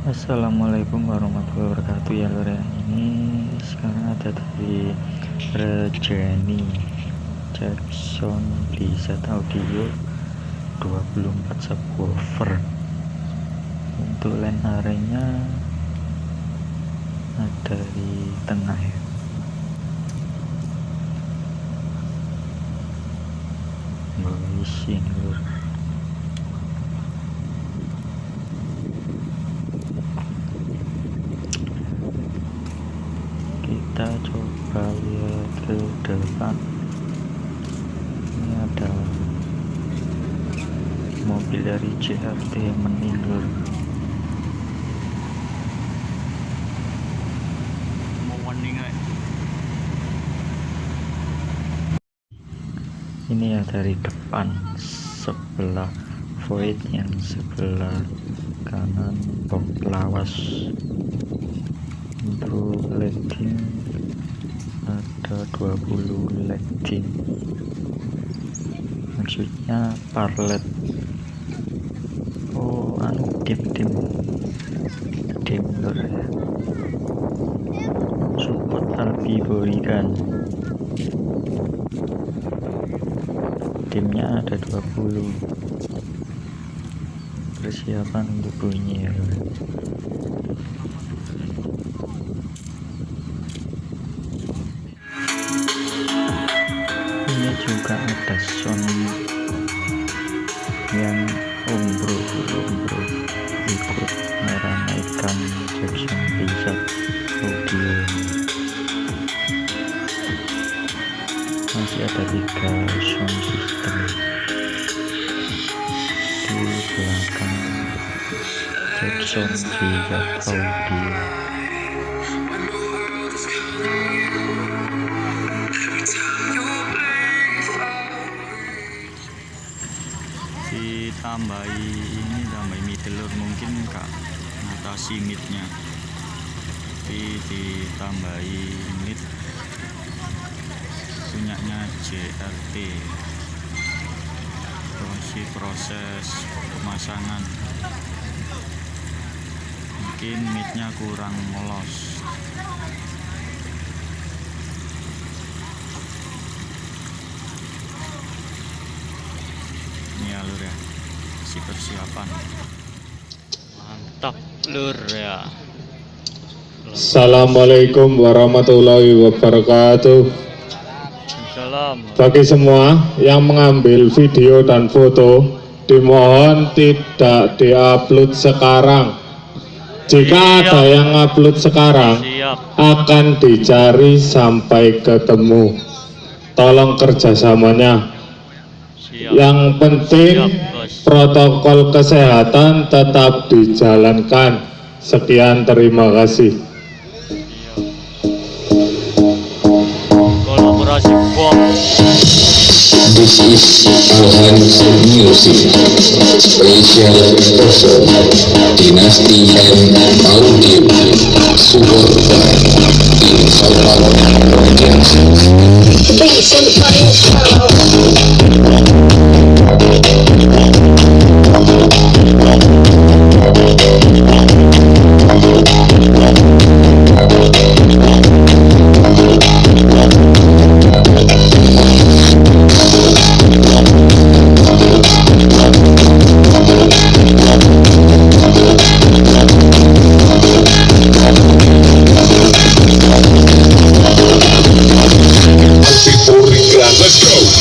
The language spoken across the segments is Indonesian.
Assalamualaikum warahmatullahi wabarakatuh ya lur ya. Ini sekarang ada dari Rejeni Jackson Blizzard Audio 24 subwoofer. Untuk line arenya ada di tengah ya. Ini lur. Kita coba lihat ke depan. Ini ada mobil dari JRT yang meninggal. Ini ya dari depan sebelah void, yang sebelah kanan box lawas. Untuk lighting ada 20 lighting, maksudnya parlet. Oh dim lur ya. Support Albi Boy kan, dimnya ada 20. Persiapan untuk bunyi ya lur. Ini juga ada sound yang ombro ikut meramaikan Jackson Blizzard Audio. Masih ada 3 sound system di belakang Jackson Blizzard Audio. Tambahi middle mungkin kak ngatasi midnya, tapi ditambahi mid punyanya JRT. Proses pemasangan mungkin midnya kurang los. Ini ya lur ya, si persiapan mantap lur ya. Assalamualaikum warahmatullahi wabarakatuh. Salam. Bagi semua yang mengambil video dan foto, dimohon tidak diupload sekarang. Jika ada yang upload sekarang, akan dicari sampai ketemu. Tolong kerjasamanya. Yang penting protokol kesehatan tetap dijalankan. Sekian, terima kasih. Kolaborasi bom. This is Alhan's Music Special Episode Dynasty M Audio Support by Insalvat Let's go.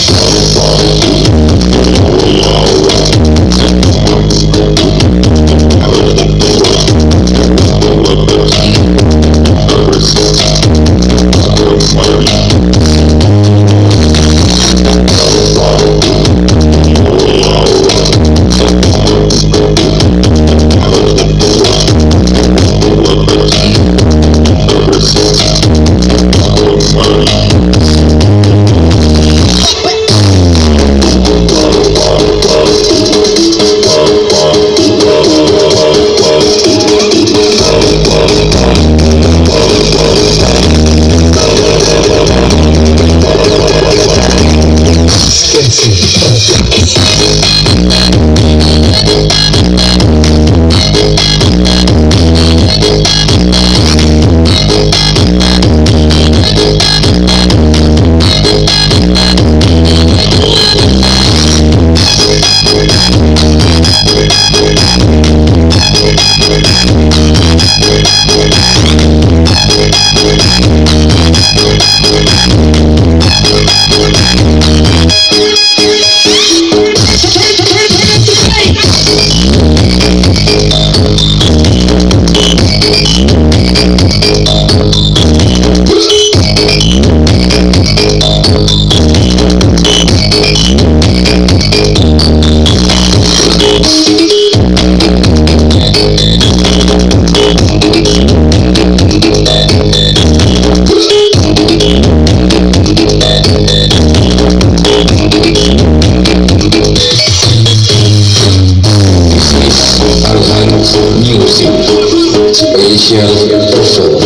Special perform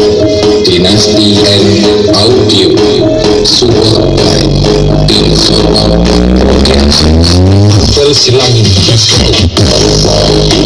Dynasty and Audio, support by Informal Productions. Persilangin Disco.